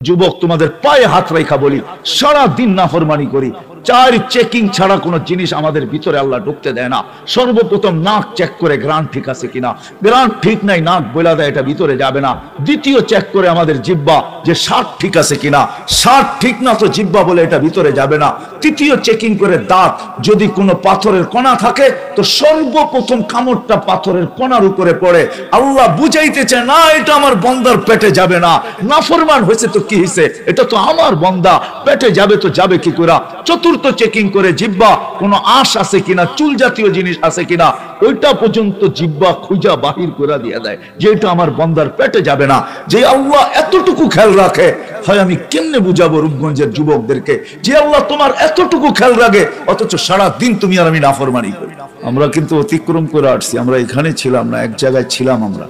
যুবক তোমাদের পায়ে হাত রেখা বলি, সারা দিন নাফরমানি করি, 4 চেকিং ছাড়া কোনো জিনিস আমাদের ভিতরে আল্লাহ ঢুকতে দেয় না। সর্বপ্রথম নাক চেক করে গ্রান ঠিক আছে কিনা, গ্রান ঠিক নাই নাক বলে দেয় এটা ভিতরে যাবে না। দ্বিতীয় চেক করে আমাদের জিহ্বা যে স্বাদ ঠিক আছে কিনা, স্বাদ ঠিক না তো জিহ্বা বলে এটা ভিতরে যাবে না। তৃতীয় চেকিং করে দাঁত, যদি কোনো পাথরের কণা থাকে তো সর্বপ্রথম কামড়টা পাথরের কণার উপরে পড়ে। আল্লাহ বুঝাইতেছে না এটা আমার বন্দার পেটে যাবে না, নাফরমান হয়েছে তো কি হয়েছে, এটা তো আমার বন্দা, পেটে যাবে তো যাবে কি করে। চতুর্থ চেকিং করে জিহ্বা কোনো আঁশ আছে কিনা, চুল জাতীয় জিনিস আছে কিনা, ওইটা পর্যন্ত জিহ্বা খুঁজা বাহির করে দিয়ে দেয় যে এটা আমার বন্দার পেটে যাবে না। যে আল্লাহ এতটুকু খেয়াল রাখে, হয় আমি কেমনে বুঝাবো রূপগঞ্জের যুবকদেরকে যে আল্লাহ তোমার এতটুকু খেয়াল রাখে, অথচ সারা দিন তুমি আর আমি নাফরমানি করি। আমরা কিন্তু অতিক্রম করে আসছি, আমরা এখানে ছিলাম না, এক জায়গায় ছিলাম। আমরা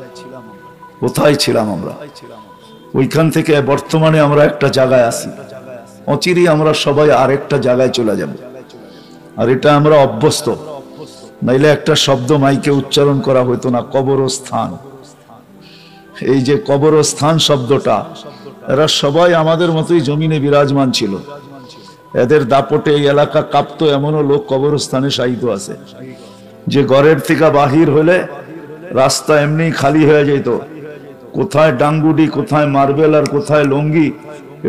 কোথায় ছিলাম? আমরা ওইখান থেকে বর্তমানে আমরা একটা জায়গায় আছি, অচিরেই আমরা সবাই আরেকটা জায়গায় চলে যাব। আর এটা আমরা অভ্যস্ত, নাইলে একটা শব্দ মাইকে উচ্চারণ করা হইতো না, কবরস্থান। এই যে কবরস্থান শব্দটা, এরা সবাই আমাদের মতোই জমিনে বিরাজমান ছিল। এদের দাপটে এই এলাকা কাঁপতো, এমনও লোক কবরস্থানে শায়িত আছে যে ঘরের থেকে বাহির হলে রাস্তা এমনি খালি হয়ে যেত। কোথায় ডাঙ্গুডি, কোথায় মার্বেল আর কোথায় লঙ্গি,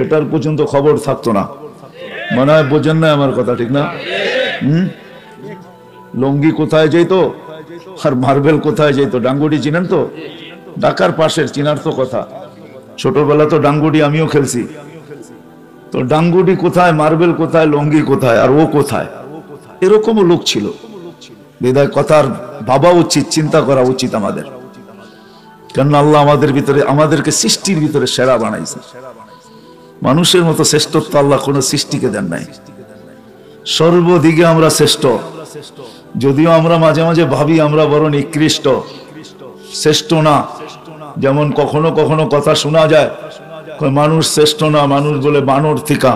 এটার পর্যন্ত খবর থাকতো না। মনে হয় বোঝেন না আমার কথা, ঠিক না? লঙ্গি কোথায় যেত আর মার্বেল কোথায় যেত? ডাঙ্গুডি চিনেন তো? ঢাকার পাশের, চিনার তো কথা। ছোটবেলা তো ডাঙ্গুডি আমিও খেলছি। তো ডাঙ্গুডি কোথায়, মার্বেল কোথায়, লঙ্গি কোথায়, আর ও কোথায়, এরকমও লোক ছিল। বিদায় কথার ভাবা উচিত, চিন্তা করা উচিত আমাদের। কেন আল্লাহ আমাদের ভিতরে, আমাদেরকে সৃষ্টির ভিতরে সেরা বানাইছে। মানুষের মতো শ্রেষ্ঠত্ব আল্লাহ কোন সৃষ্টিকে দেন নাই। সর্বদিকে আমরা শ্রেষ্ঠ, যদিও আমরা মাঝে মাঝে ভাবি আমরা বড় নিকৃষ্ট, শ্রেষ্ঠ না। যেমন কখনো কখনো কথা শোনা যায়, মানুষ শ্রেষ্ঠ না, মানুষ বলে বানর থিকা।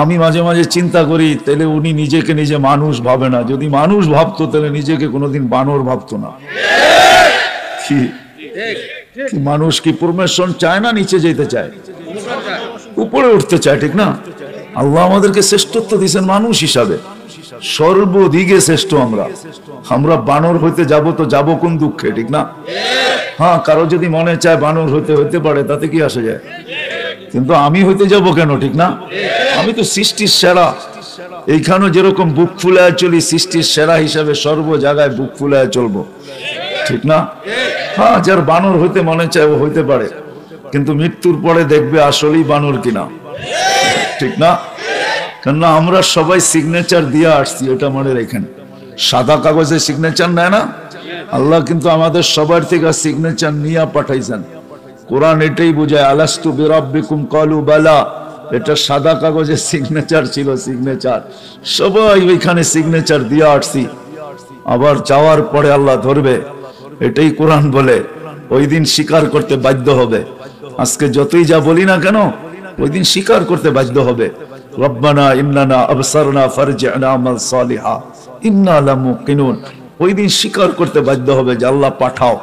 আমি মাঝে মাঝে চিন্তা করি, তাহলে উনি নিজেকে নিজে মানুষ ভাবে না। যদি মানুষ ভাবতো তাহলে নিজেকে কোনোদিন বানর ভাবতো না। মানুষ কি প্রমোশন চায় না নিচে যেতে চায়? উপরে উঠতে চায়, ঠিক না? আল্লাহ আমাদেরকে শ্রেষ্ঠত্ব দিয়েছেন মানুষ হিসাবে, সর্বদিকে শ্রেষ্ঠ। আমরা বানর হইতে যাব তো যাব কোন দুঃখে, ঠিক না? হ্যাঁ, কারো যদি মনে চায় বানর হইতে পারে, তাতে কি আসে যায়? কিন্তু আমি হইতে যাব কেন, ঠিক না? আমি তো সৃষ্টির সেরা। এইখানেও যেরকম বুক ফুলায় চলি, সৃষ্টির সেরা হিসাবে সর্ব জায়গায় বুক ফুলায় চলবো, ঠিক না? হ্যাঁ, যার বানর হইতে মনে চায় ও হইতে পারে, কিন্তু মৃত্যুর পরে দেখবে আসলেই বানর কিনা, ঠিক না? কেননা আমরা সবাই সিগনেচার দিয়ে আসছি, ওটা মনে রেখেন। সাদা কাগজে সিগনেচার নেয় না আল্লাহ, কিন্তু আমাদের সবার থেকে সিগনেচার নিয়ে পাঠাইছেন। কোরআন এটাই বোঝায়, আলাস্তু বিরাব্বিকুম ক্বালু বালা। এটা সাদা কাগজে সিগনেচার ছিল, সিগনেচার। সবাই ওইখানে সিগনেচার দিয়ে আসছি। আবার যাওয়ার পরে আল্লাহ ধরবে, এটাই কোরআন বলে। ওই দিন স্বীকার করতে বাধ্য হবে। আজকে যতই যা বলি না কেন, ওই দিন স্বীকার করতে বাধ্য হবে। রব্বানা ইন্নানা আবসারনা ফারজি'না আমাল সালিহা ইন্না লামুকিনুন। ওই দিন স্বীকার করতে বাধ্য হবে যে আল্লাহ পাঠাও,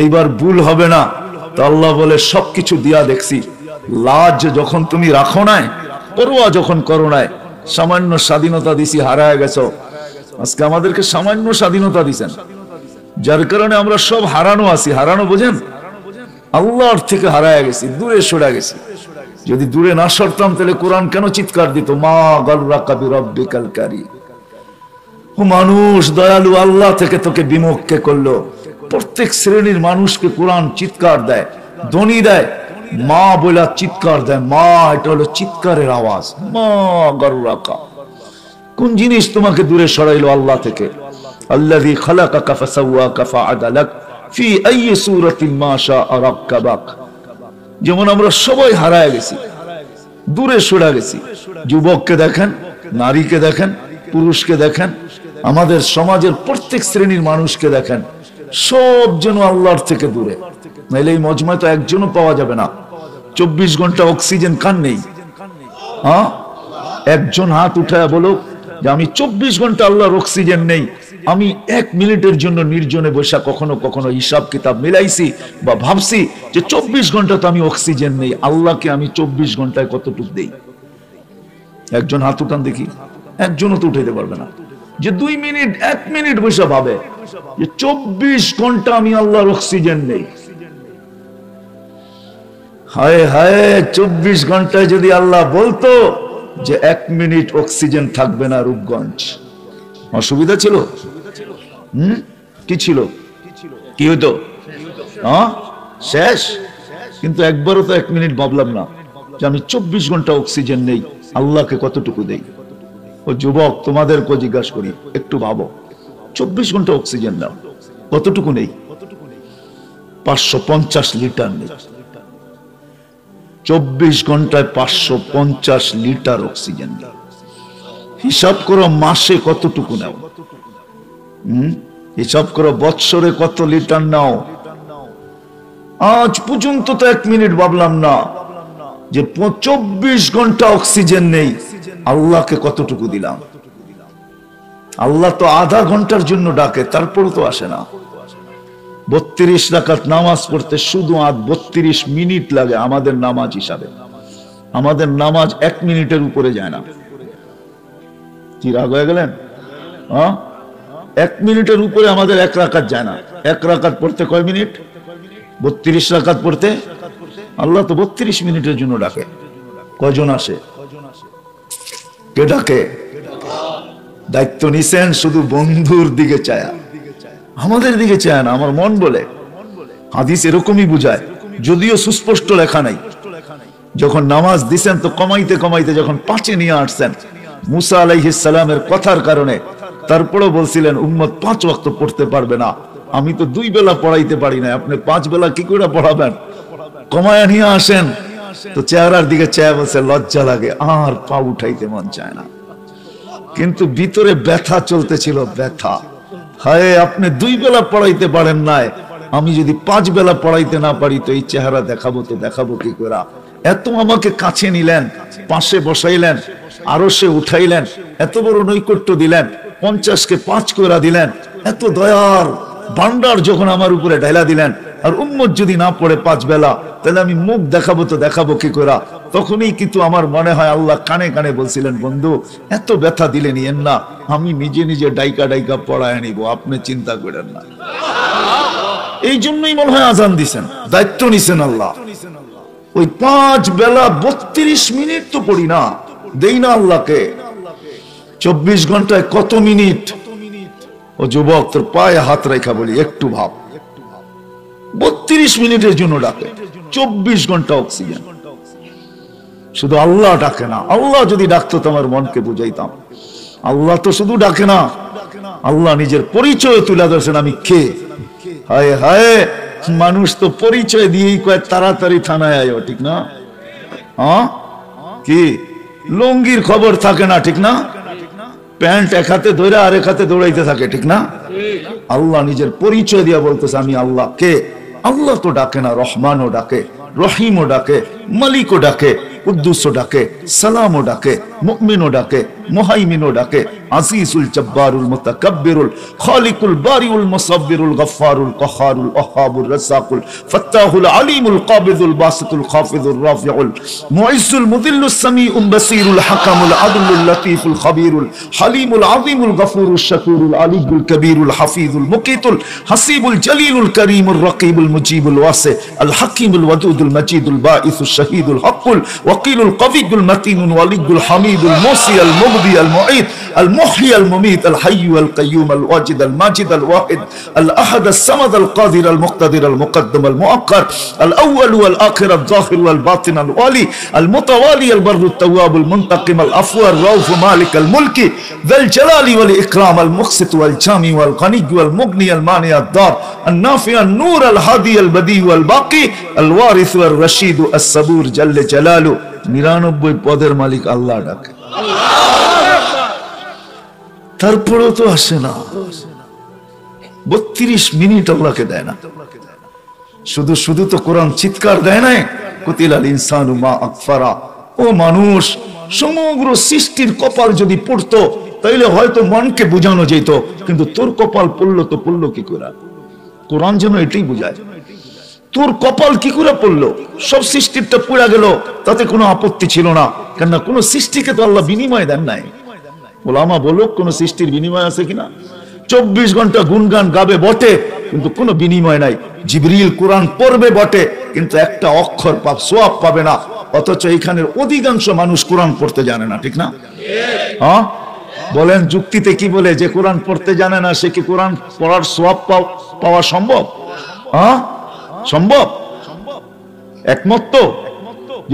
এইবার ভুল হবে না। তো আল্লাহ বলে সবকিছু দিয়া দেখছি। লাজ যখন তুমি রাখো নাই, পরোয়া যখন করো নাই, সামান্য স্বাধীনতা দিছি, হারায় গেছো। আজকে আমাদেরকে সামান্য স্বাধীনতা দিছেন, যার কারণে আমরা সব হারানো আছি। হারানো বোঝেন? আল্লাহর থেকে হারায় গেছি, দূরে সরে গেছি। যদি দূরে না সরতাম তাহলে কোরআন কেন চিৎকার দিত, মা গাররাকা বিরাব্বিকাল কারীম। ও মানুষ, দয়ালু আল্লাহ থেকে তোকে বিমুখ কে করলো? প্রত্যেক শ্রেণীর মানুষকে কোরআন চিৎকার দেয়, ধ্বনি দেয়, মা বলে চিৎকার দেয়। মা, এটা হলো চিৎকারের আওয়াজ। মা গাররাকা, কোন জিনিস তোমাকে দূরে সরাইলো আল্লাহ থেকে? আল্লাযী খালাকাকা ফাসাওয়াকা ফাআদালাক ফি আইয়ি সূরাতিন মা শাআ রাক্কাবাক। যেমন আমরা সবাই হারায় গেছি, দূরে সরে গেছি। যুবককে দেখেন, নারীকে দেখেন, পুরুষকে দেখেন, আমাদের সমাজের প্রত্যেক শ্রেণীর মানুষকে দেখেন, সব যেন আল্লাহর থেকে দূরে। নাইলে এই মজমায় তো একজনও পাওয়া যাবে না। 24 ঘন্টা অক্সিজেন কান নেই। হ্যাঁ, একজন হাত উঠায় বলো যে আমি 24 ঘন্টা আল্লাহর অক্সিজেন নেই। আমি 1 মিনিটের জন্য নির্জনে বসে কখনো কখনো হিসাব কিতাব মিলাইছি বা ভাবছি যে 24 ঘন্টা তো আমি অক্সিজেন নেই, আল্লাহকে আমি 24 ঘন্টায় কতটুকু দেই? একজন হাত উঠান দেখি, একজনও তো উঠাইতে পারবে না। যে 2 মিনিট 1 মিনিট বসে ভাবে যে 24 ঘন্টা আমি আল্লাহর অক্সিজেন নেই। হায় হায়, 24 ঘন্টায় যদি আল্লাহ বলতো যে 1 মিনিট অক্সিজেন থাকবে না রূপগঞ্জ, অসুবিধা ছিল? কি ছিল? কি হইতো? শেষ। কিন্তু একবারও তো 1 মিনিট ভাবলাম না যে আমি 24 ঘন্টা অক্সিজেন নেই, আল্লাহকে কতটুকু দেই। ও যুবক, তোমাদেরকে জিজ্ঞাসা করি, একটু ভাবো, 24 ঘন্টা অক্সিজেন নাও, কতটুকু নেই? 550 লিটার নেই। 24 ঘন্টায় 550 লিটার অক্সিজেন নেই। হিসাব করো মাসে কতটুকু নাও, হিসাব করো বৎসরে কত লিটার নাও। আজ পর্যন্ত তো 1 মিনিট ভাবলাম না যে 24 ঘন্টা অক্সিজেন নেই, আল্লাহকে কতটুকু দিলাম। আল্লাহ তো আধা ঘন্টার জন্য ডাকে, তারপরও তো আসে না। 32 রাকাত নামাজ পড়তে শুধু 32 মিনিট লাগে আমাদের নামাজ হিসাবে। আমাদের নামাজ 1 মিনিটের উপরে যায় না। কি রাগ হয়ে গেলেন? 1 মিনিটের উপরে আমাদের 1 রাকাত যায় না। 1 রাকাত পড়তে কয় মিনিট? 32 রাকাত পড়তে আল্লাহ তো 32 মিনিটের জন্য ডাকে। কয়জন আসে? কে ডাকে? দায়িত্ব নিছেন শুধু বন্ধুর দিকে চায়া, আমাদের দিকে চায় না। আমার মন বলে হাদিস এরকমই বুঝায়, যদিও সুস্পষ্ট লেখা নাই। যখন নামাজ দিছেন তো কমাইতে কমাইতে যখন 5-এ নিয়ে আসছেন মুসা আলাইহিস সালামের কথার কারণে, তারপরে বলছিলেন উম্মত 5 ওয়াক্ত পড়তে পারবে না, আমি তো 2 বেলা পড়াইতে পারি না, আপনি 5 বেলা কি করে পড়াবেন? কমায়া নিয়ে আসেন। তো চেহারার দিকে চেয়ে বলছে লজ্জা লাগে, আর পা উঠাইতে মন চায় না। কিন্তু ভিতরে ব্যথা চলতেছিল, ব্যথা। হায়, আপনি 2 বেলা পড়াইতে পারেন নাই, আমি যদি 5 বেলা পড়াইতে না পারি তো এই চেহারা দেখাবো তো দেখাবো কি করে? এত আমাকে কাছে নিলেন, পাশে বসাইলেন, আরো সে উঠাইলেন, এত বড় নৈকট্য দিলেন, 50-কে 5 করে দিলেন, এত দয়ার ভান্ডার যখন আমার উপরে ঢাইলা দিলেন, আর উম্মত যদি না পড়ে 5 বেলা, তাহলে আমি মুখ দেখাবো তো দেখাবো কি করে? তখনই কিন্তু আমার মনে হয় আল্লাহ কানে কানে বলছিলেন, বন্ধু এত ব্যথা দিলে নিয়েন না, আমি নিজে নিজে ডাইকা ডাইকা পড়ায় নিব, আপনি চিন্তা করেন না। এই জন্যই মনে হয় আজান দিছেন, দায়িত্ব নিছেন আল্লাহ। ওই 5 বেলা 32 মিনিট তো পড়ি না, দেই না আল্লাহকে। 24 ঘন্টায় কত মিনিট? ও যুবক, তোর পায়ে হাত রেখা বলি, একটু ভাব, 32 মিনিটের জন্য ডাকে, 24 ঘন্টা অক্সিজেন। শুধু আল্লাহ ডাকে না। আল্লাহ যদি ডাকতো তো আমার মনকে বুঝাইতাম। আল্লাহ তো শুধু ডাকে না, আল্লাহ নিজের পরিচয় তুলে ধরছেন, আমি কে। হায় হায়, মানুষ তো পরিচয় দিয়েই কয় তাড়াতাড়ি থানায় আয়ো, ঠিক না? কি লুঙ্গির খবর থাকে না, ঠিক না? প্যান্ট এক হাতে ধরে আরেক হাতে দৌড়াইতে থাকে, ঠিক না? আল্লাহ নিজের পরিচয় দিয়া বলতেছে আমি আল্লাহ। কে? আল্লাহ তো ডাকে না, রহমানও ডাকে, রহিমও ডাকে, মালিকও ডাকে, কুদ্দুসও ডাকে, সালামও ডাকে, মুমিনও ডাকে, মুহাইমিনও ডাকে, আজিজুল জব্বারুল মুতাকাব্বিরুল খালিকুল বারিউল মুসাব্বিরুল গফফারুল কহারুল ওয়াহাবুর রাসাকুল ফাত্তাহুল আলিমুল কাবিদুল বাসিতুল খাফিজুর রাফিউল মুইজ্জুল মুদিল্লুস সামিউল বাসিরুল হাকামুল আদলুল লতীফুল খবীরুল হালিমুল আযীমুল গফুরুশ শাকুরুল আলিয়ুল কবীরুল হাফিজুল মুকিতুল হাসিবুল জলিলুল করিমুর রকিবুল মুজিবুল ওয়াসি আল হাকিমুল ওয়াদুদুল মজিদুল বাঈসুশ শাহীদুল হকুল ওয়াকিলুল কবিয়ুল মতিনুল ওয়ালিয়ুল হামিদুল মুসি আল মুগদি আল মুঈদ আল মুহয়ি আল মুমীত আল হাইয়্যু আল কাইয়্যুম আল ওয়াজিদ আল মাজিদ আল ওয়াহিদ আল আহাদ আস সামাদ আল কাদির আল মুকতাদির আল মুকদ্দম আল মুআক্কার আল আউয়াল ওয়াল আখির আল যাহির ওয়াল বাতিন আল ওয়ালি আল মুতাওয়ালি আল বাররু আত তাওয়াব আল মুনতাকিম আল আফু আর রাউফ মালিক আল মুলকি যাল জালালি ওয়াল ইকরাম আল মুকসিত ওয়াল জামি ওয়াল গনি ওয়াল মুগনি আল মানি আদ দার আল নাফি আল নূর আল হাদি আল বদি ওয়াল বাকি আল ওয়ারিস ওয়াল রশিদ আস সাবুর জাল্লে জালালু। 99 পদের মালিক আল্লাহ ডাকে, তারপরেও তো আসে না। 32 মিনিট আল্লাহকে দেয় না। শুধু শুধু তো কোরআন চিৎকার দেয় নাই, কুতিলাল ইনসানু মা আকফারা। ও মানুষ, সমগ্র সৃষ্টির কপাল যদি পড়তো তাইলে হয়তো মনকে বোঝানো যেত, কিন্তু তোর কপাল পড়লো তো পড়লো কি করে? কোরআন যেন এটাই বুঝায়, তোর কপাল কি করে পড়লো? সব সৃষ্টিটা পুড়া গেল, তাতে কোনো আপত্তি ছিল না, কেননা কোন সৃষ্টিকে তো আল্লাহ বিনিময় দেন নাই। ওলামা বলুক কোন সৃষ্টির বিনিময় আছে কিনা? 24 ঘন্টা গুনগান গাবে বটে, কিন্তু কোনো বিনিময় নাই। জিবরিল কোরআন পড়বে বটে, কিন্তু একটা অক্ষর সোয়াব পাবে না। অথচ এখানের অধিকাংশ মানুষ কোরআন পড়তে জানে না, ঠিক না? হ্যাঁ বলেন, যুক্তিতে কি বলে? যে কোরআন পড়তে জানে না সে কি কোরআন পড়ার সোয়াব পাওয়া সম্ভব? হ্যাঁ সম্ভব? একমত তো?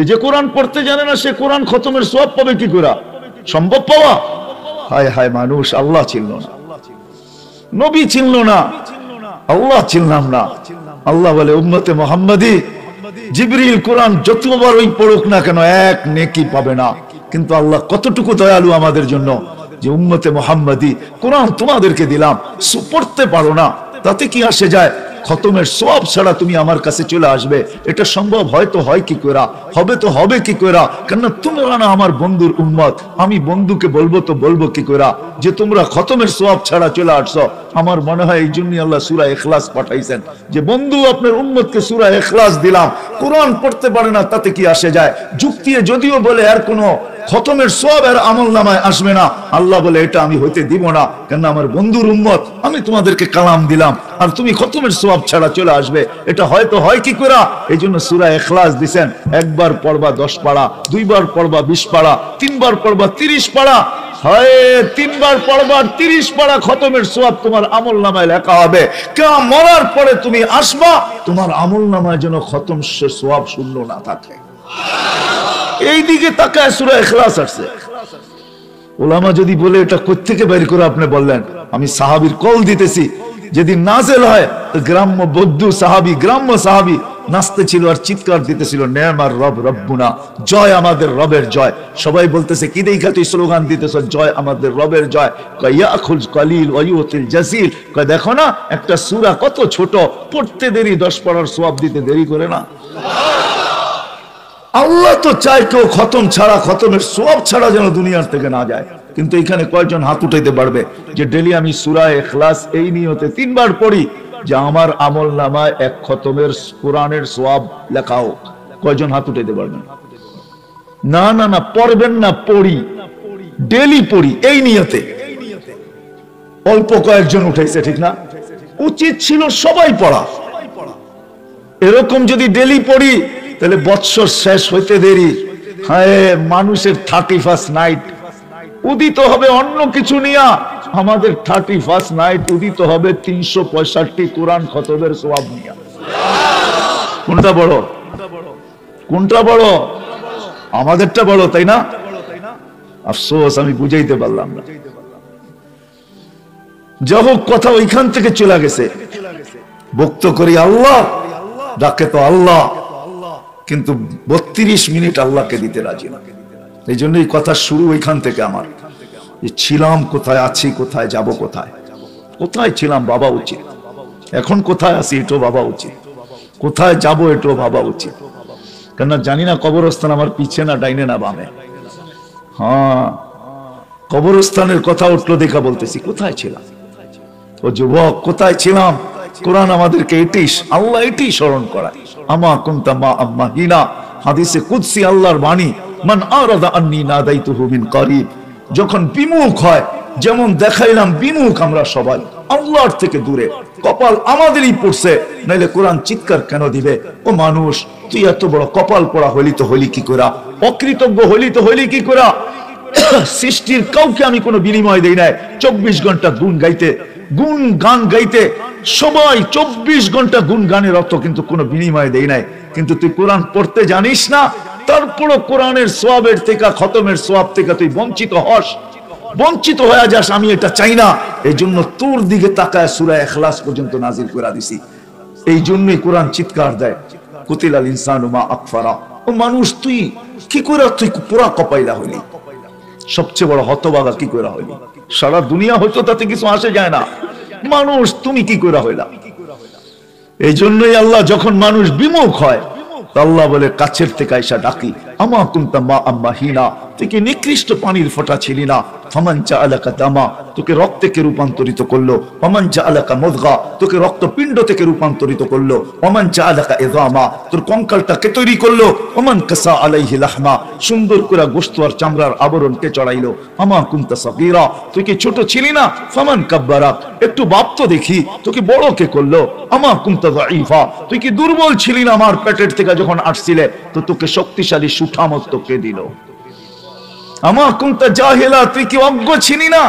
যে কোরআন পড়তে জানে না সে কোরআন খতমের সোয়াব পাবে কি করে? সম্ভব পাওয়া? হায় হায়, মানুষ আল্লাহ চিনল না, নবী চিনল না, আল্লাহ চিনলাম না। আল্লাহ বলে উম্মতে মুহাম্মাদি, জিবরিল কোরআন যতবার ওই পড়ুক না কেন এক নেকি পাবে না। কিন্তু আল্লাহ কতটুকু দয়ালু আমাদের জন্য, যে উম্মতে মুহাম্মাদি কোরআন তোমাদেরকে দিলাম, পড়তে পারো না, তাতে কি আসে যায়? খতমের সওয়াব ছাড়া তুমি আমার কাছে চলে আসবে, এটা সম্ভব হয়তো হয় কি করে, হবে তো হবে কি করে? কেননা তোমরা না আমার বন্ধুর উম্মত, আমি বন্ধুকে বলবো তো বলবো কি করে যে তোমরা খতমের সওয়াব ছাড়া চলে আসছো? আমার মনে হয় এই জন্যই আল্লাহ সূরা ইখলাস পাঠাইছেন, যে বন্ধু আপনার উম্মতকে সূরা ইখলাস দিলাম, কোরআন পড়তে পারে না তাতে কি আসে যায়? যুক্তি যদিও বলে আর কোনো খতমের সওয়াব আর আমলনামায় আসবে না, আল্লাহ বলে এটা আমি হইতে দিব না, কেন আমার বন্ধুর উম্মত, আমি তোমাদেরকে কালাম দিলাম আর তুমি খতমের সওয়াব ছাড়া চলে আসবে, এটা হয়তো হয় কি করে? এই জন্য সূরা ইখলাস দিবেন, একবার পড়বা 10 পারা, দুইবার পড়বা 20 পারা, তিনবার পড়বা 30 পারা, হয় 3 বার পড়বা 30 পারা, খতমের সওয়াব তোমার আমলনামায় লেখা হবে। কিয়ামত মরার পরে তুমি আসবা, তোমার আমলনামায় যেন খতম সওয়াব শূন্য না থাকে। এই দিকে তাকায় সূরা ইখলাস আসছে। ওলামা যদি বলে এটা কোত্থেকে বের করে আপনি বললেন, আমি সাহাবীর কল দিতেছি, যেদিন নাযিল হয় তো গ্রাম্য বৌদ্ধ সাহাবী, গ্রাম্য সাহাবী নাচতে ছিল আর চিৎকার দিতেছিল, নেমার রব রব্বুনা, জয় আমাদের রবের জয়। সবাই বলতেছে কি দেখা তুই স্লোগান দিতেছ জয় আমাদের রবের জয়? কয় ইয়াখুল কলিল ওয়া ইউতিল জাসিল, কয় দেখো না একটা সূরা কত ছোট, পড়তে দেরি 10 পারার সওয়াব দিতে দেরি করে না। আল্লাহ তো চায় কেউ খতম ছাড়া, খতমের সওয়াব ছাড়া যেন দুনিয়ার থেকে না যায়। কিন্তু এখানে কয়জন হাত উঠাইতে পারবে যে ডেলি আমি সূরা ইখলাস এই নিয়তে 3 বার পড়ি যে আমার আমলনামায় এক খতমের কোরআনের সওয়াব লেখা হোক? কয়জন হাত উঠাইতে পারবেন? না না না, পড়বেন না, পড়ি, ডেলি পড়ি এই নিয়তে। অল্প কয়েকজন উঠাইছে, ঠিক না? উচিত ছিল সবাই পড়া। এরকম যদি ডেলি পড়ি তাহলে বৎসর শেষ হইতে দেরি, হ্যাঁ মানুষের 31st নাইট উদিত হবে অন্য কিছু নিয়া, আমাদের 31st নাইট উদিত হবে 365 কোরআন খতমের সওয়াব নিয়া। কোনটা বড়? কোনটা বড়? আমাদেরটা বড়, তাই না? আফসোস আমি বুঝাইতে পারলাম না। যা হোক, কথা ওইখান থেকে চলে গেছে। বক্ত করি আল্লাহ, ডাকে তো আল্লাহ, কিন্তু 32 মিনিট আল্লাহকে দিতে রাজি না। এই জন্য এই কথা শুরু ওইখান থেকে আমার, যে ছিলাম কোথায়, আছি কোথায়, যাব কোথায়। কোথায় ছিলাম ভাবা উচিত, এখন কোথায় আছি এটাও ভাবা উচিত, কোথায় যাব এটাও ভাবা উচিত। কেননা জানি না কবরস্থান আমার পিছে না ডাইনে না বামে। হ্যাঁ, কবরস্থানের কথা উঠলো দেখা বলতেছি, কোথায় ছিলাম? ও যুবক, কোথায় ছিলাম? কোরআন আমাদেরকে এটাই, আল্লাহ এটাই স্মরণ করায়, আমা কুনতা মা আম্মাহিনা, হাদিসে কুদসি আল্লাহর বাণী, মান আরাদা আন্নী নাদাইতুহু মিন করিব। যখন বিমুখ হয়, যেমন দেখাইলাম বিমুখ আমরা সবাই আল্লাহর থেকে দূরে, কপাল আমাদেরই পড়ছে, নাইলে কোরআন চিৎকার কেন দিবে? ও মানুষ, তুই এত বড় কপাল পড়া হইলি তো হইলি কি করে? অকৃতজ্ঞ হইলি তো হইলি কি করে? সৃষ্টির কাউকে আমি কোনো বিনিময় দেই নাই। 24 ঘন্টা গুণ গাইতে, গুণ গান গাইতে সবাই 24 ঘন্টা গুণ গানের অর্থ, কিন্তু কোনো বিনিময় দেই নাই। কিন্তু তুই কোরআন পড়তে জানিস না, তারপরও কোরআনের সওয়াবের থেকে, খতমের সওয়াব থেকে তুই বঞ্চিত হস, বঞ্চিত হয়ে যাস। আমি এটা চাই না, এই জন্য তোর দিকে তাকায় সূরা ইখলাস পর্যন্ত নাজিল করে দিছি। এই জন্যই কোরআন চিৎকার দেয়, কুতিলাল ইনসানু মা আকফারা। ও মানুষ, তুই কি করে তুই পুরা কপাইলা হইলি? সবচেয়ে বড় হতভাগা কি করে হইলি? সারা দুনিয়া হয়তো তাতে কিছু আসে যায় না, মানুষ তুমি কি করে হইলা? এই জন্যই আল্লাহ যখন মানুষ বিমুখ হয়, আল্লাহ বলে কাছের থেকে আইসা ডাকি, আমা কুনতা মা আম্মাহিনা, তুই কি নিকৃষ্ট পানির ফোঁটা ছিলি না? ফামান জাআলাকা দামা, তোকে রক্তে কে রূপান্তরিত করলো, ওয়ামান জাআলাকা মুদগা, তোকে রক্তপিণ্ড থেকে রূপান্তরিত করলো, ওয়ামান জাআলাকা ইযামা, তোর কঙ্কালটা কে তৈরি করলো, ওয়ামান কাসা আলাইহি লাহমা, সুন্দর করে গোশত আর চামড়ার আবরণ কে চড়াইলো, আমা কুনতা সাগীরা, তুই কি ছোট ছিলি না, ফামান কাব্বারা, একটু বাপ তো দেখি, তোকে বড় কে করলো, আমা কুনতা যায়ীফা, তুই কি দুর্বল ছিলি না আমার পেটের থেকে যখন আসছিলে, তো তোকে শক্তিশালী সুঠামত কে দিল, আমা কুনতা জাহিলা, তুই কি অজ্ঞ ছিলি না।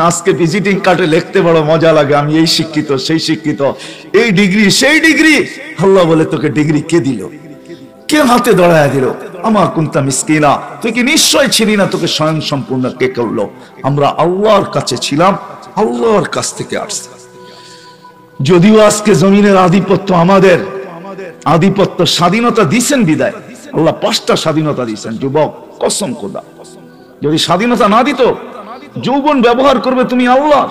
আজকে ভিজিটিং কার্ডে লিখতে বড় মজা লাগে, আমি এই শিক্ষিত সেই শিক্ষিত, এই ডিগ্রি সেই ডিগ্রি। আল্লাহ বলে তোকে ডিগ্রি কে দিল, কে হাতে দাঁড়ায় দিল, আমা কুনতা মিসকিনা, তুই কি নিশ্চয় ছিলি না, তোকে স্বয়ং সম্পূর্ণ কে করলো। আমরা আল্লাহর কাছে ছিলাম, আল্লাহর কাছ থেকে আসছি। যদিও আজকে জমিনের আধিপত্য আমাদের, আধিপত্য স্বাধীনতা দিছেন বিদায়, আল্লাহ 5টা স্বাধীনতা দিছেন। যুবক কসম খোদা, যদি স্বাধীনতা না দিত, যৌবন ব্যবহার করবে তুমি আল্লাহ,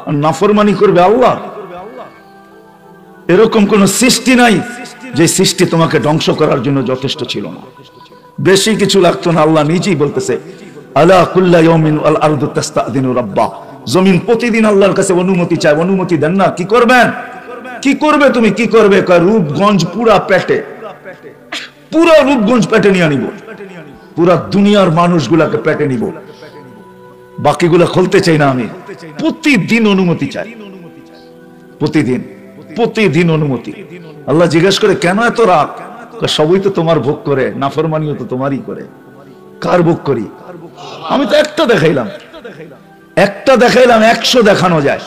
আর নাফরমানি করবে আল্লাহ। এরকম কোন সৃষ্টি নাই যে সৃষ্টি তোমাকে ধ্বংস করার জন্য যথেষ্ট ছিল না, বেশি কিছু লাগতো না। আল্লাহ নিজেই বলতেছে, আলা কুল্লা ইয়াউমিন আল আরদু তাস্তাযিনু রাব্বা, জমিন প্রতিদিন আল্লাহর কাছে অনুমতি চায়, অনুমতি দেন না। কি করবেন, কি করবে তুমি, কি করবে? রূপগঞ্জ পুরা পেটে, পুরা রূপগঞ্জ পেটে নিয়ে নিব, পুরা দুনিয়ার মানুষগুলাকে পেটে নিব, বাকিগুলা খুলতে চাই না আমি। প্রতিদিন অনুমতি চাই, প্রতিদিন, প্রতিদিন অনুমতি। আল্লাহ জিজ্ঞেস করে, কেন এত রাগ? সবই তো তোমার ভোগ করে, নাফরমানিও তো তোমারই করে। কার ভোগ করি? আমি তো একটা দেখাইলাম, একটা দেখাইলাম, 100 দেখানো যায়।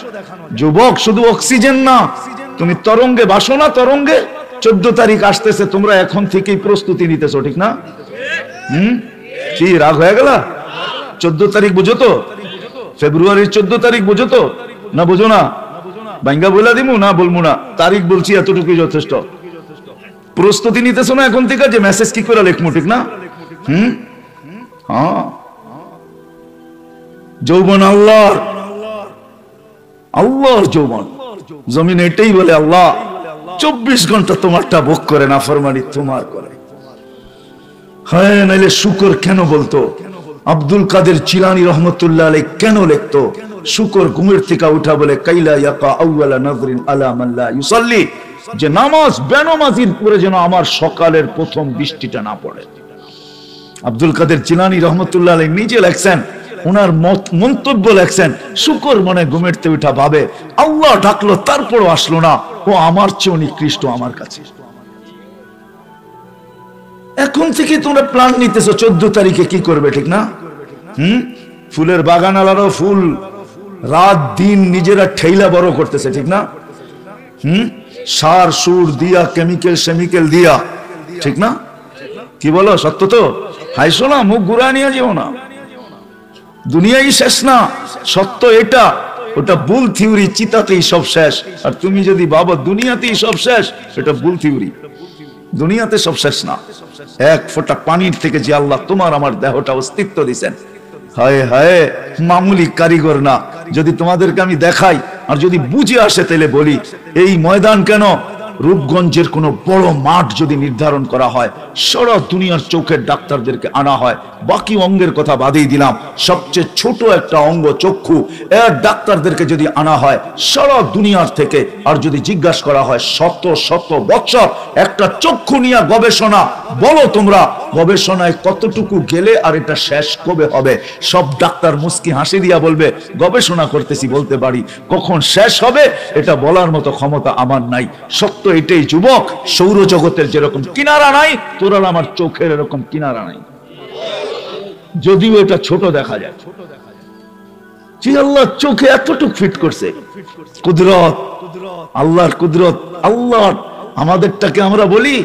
যুবক, শুধু অক্সিজেন না, তুমি তরঙ্গে বাসো না, তরঙ্গে। 14 তারিখ আসতেছে, তোমরা এখন থেকেই প্রস্তুতি নিতেছো, ঠিক না? কি রাগ হয়ে গেল? 14 তারিখ বুঝো তো? ফেব্রুয়ারির 14 তারিখ বুঝো তো? না বুঝো না? বাঙ্গা বলে দিমু না বলবো না, তারিখ বলছি, এতটুকুই যথেষ্ট। প্রস্তুতি নিতেছো না এখন থেকে, যে মেসেজ কি করে লিখবো, ঠিক না? হ্যাঁ, যৌবন আল্লাহর, আল্লাহর যৌবন। জমিন এটাই বলে, আল্লাহ 24 ঘন্টা তোমারটা ভোগ করে, নাফরমানি তোমার করে। হ্যাঁ, নাইলে শুকর কেন বলতো? আব্দুল কাদের জিলানী রহমতুল্লাহ আলাইহি কেন লিখতো, শুকর ঘুমের থেকে উঠা বলে, কাইলা ইয়াকা আউয়ালা নাযরিন আলা মান লা ইউসাল্লি, যে নামাজ বেনামাজির পরে যেন আমার সকালের প্রথম বৃষ্টিটা না পড়ে। আব্দুল কাদের জিলানী রহমতুল্লাহ আলাইহি নিজে লেখছেন, ওনার মন্তব্য লেখছেন, শুকর মনে ঘুমের থেকে উঠা ভাবে, আল্লাহ ডাকলো তারপরও আসলো না, ও আমার চেয়ে নিকৃষ্ট আমার কাছে। এখন থেকে তোমরা প্ল্যান নিতেছো 14 তারিখে কি করবে, ঠিক না? ফুলের বাগানালারও ফুল রাত দিন নিজেরা ঠেইলা বড় করতেছে, ঠিক না? সার সুর দিয়া, কেমিক্যাল সেমিক্যাল দিয়া, ঠিক না? কি বলো, সত্য তো? হাইসো না, মুখ ঘুরা নিয়ে যেও না। দুনিয়াই শেষ না, সত্য এটা। ওটা ভুল থিওরি, চিতাতেই সব শেষ। আর তুমি যদি বাবা দুনিয়াতেই সব শেষ, এটা ভুল থিওরি। দুনিয়াতে সব শেষ না। এক ফোঁটা পানির থেকে যে আল্লাহ তোমার আমার দেহটা অস্তিত্ব দিয়েছেন, হায় হায়, মামুলি কারিগর না। যদি তোমাদেরকে আমি দেখাই আর যদি বুঝে আসে, তাহলে বলি, এই ময়দান কেন? রূপগঞ্জের কোন বড় মাঠ যদি নির্ধারণ করা হয়, সারা দুনিয়ার চোখের ডাক্তারদেরকে আনা হয়, বাকি অঙ্গের কথা বাদেই দিলাম, সবচেয়ে ছোট একটা অঙ্গ চক্ষু, এর ডাক্তারদেরকে যদি আনা হয় সারা দুনিয়ার থেকে, আর যদি জিজ্ঞাসা করা হয় শত শত বছর একটা চক্ষু নিয়ে গবেষণা, বলো তোমরা গবেষণায় কতটুকু গেলে আর এটা শেষ কবে হবে? সব ডাক্তার মুস্কি হাসি দিয়া বলবে, গবেষণা করতেছি, বলতে পারি, কখন শেষ হবে এটা বলার মতো ক্ষমতা আমার নাই। সত্য এটাই যুবক, সৌরজগতের যেরকম কিনারা নাই, তোর আর আমার চোখের এরকম কিনারা নাই, যদিও এটা ছোট দেখা যায়। যে আল্লাহ চোখে এতটুকু ফিট করছে, কুদরত, আল্লাহর কুদরত। আল্লাহর, আমাদেরটাকে আমরা বলি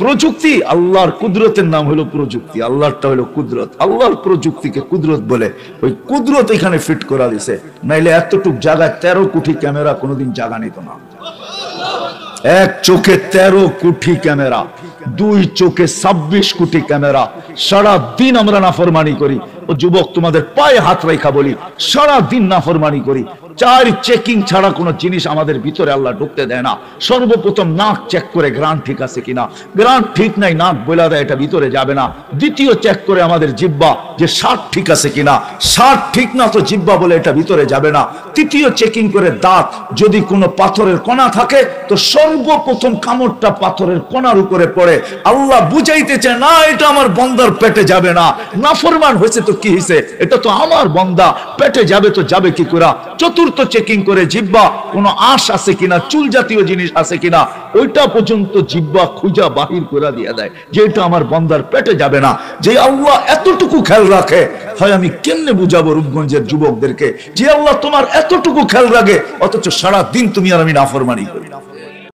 প্রযুক্তি, আল্লাহর কুদরতের নাম হলো প্রযুক্তি, আল্লাহরটা হলো কুদরত। আল্লাহর প্রযুক্তিকে কুদরত বলে, ওই কুদরত এখানে ফিট করা দিছে। নাইলে এতটুক জায়গায় 13 কোটি ক্যামেরা কোনোদিন জায়গা নিত না। এক চোখে 13 কোটি ক্যামেরা, 2 চোখে 26 কোটি ক্যামেরা। সারা দিন আমরা নাফরমানি করি। ও যুবক, তোমাদের পায়ে হাত রেখা বলি, সারা দিন নাফরমানি করি। 4 চেকিং ছাড়া কোনো জিনিস আমাদের ভিতরে আল্লাহ ঢুকতে দেয় না। সর্বপ্রথম নাক চেক করে গ্রান ঠিক আছে কিনা, গ্রান ঠিক নাই নাক বলে দেয় এটা ভিতরে যাবে না। দ্বিতীয় চেক করে আমাদের জিহ্বা যে স্বাদ ঠিক আছে কিনা, স্বাদ ঠিক না তো জিহ্বা বলে এটা ভিতরে যাবে না। তৃতীয় চেকিং করে দাঁত, যদি কোনো পাথরের কণা থাকে তো সর্বপ্রথম কামড়টা পাথরের কণার উপরে পড়ে। আল্লাহ বুঝাইতেছে না এটা আমার বান্দার পেটে যাবে না, নাফরমান হয়েছে তো কি হয়েছে, এটা তো আমার বান্দা, পেটে যাবে তো যাবে কি করে। চতুর্থ চেকিং করে জিহ্বা, কোনো আঁশ আছে কিনা, চুল জাতীয় জিনিস আছে কিনা, ওইটা পর্যন্ত জিহ্বা খুঁজা বাহির করে দিয়ে দেয় যে এটা আমার বান্দার পেটে যাবে না। যে আল্লাহ এতটুকু খেয়াল রাখে, হয় আমি কেমনে বুঝাবো রূপগঞ্জের যুবকদেরকে যে আল্লাহ তোমার এতটুকু খেয়াল রাখে অথচ সারা দিন তুমি আর আমি নাফরমানি করি।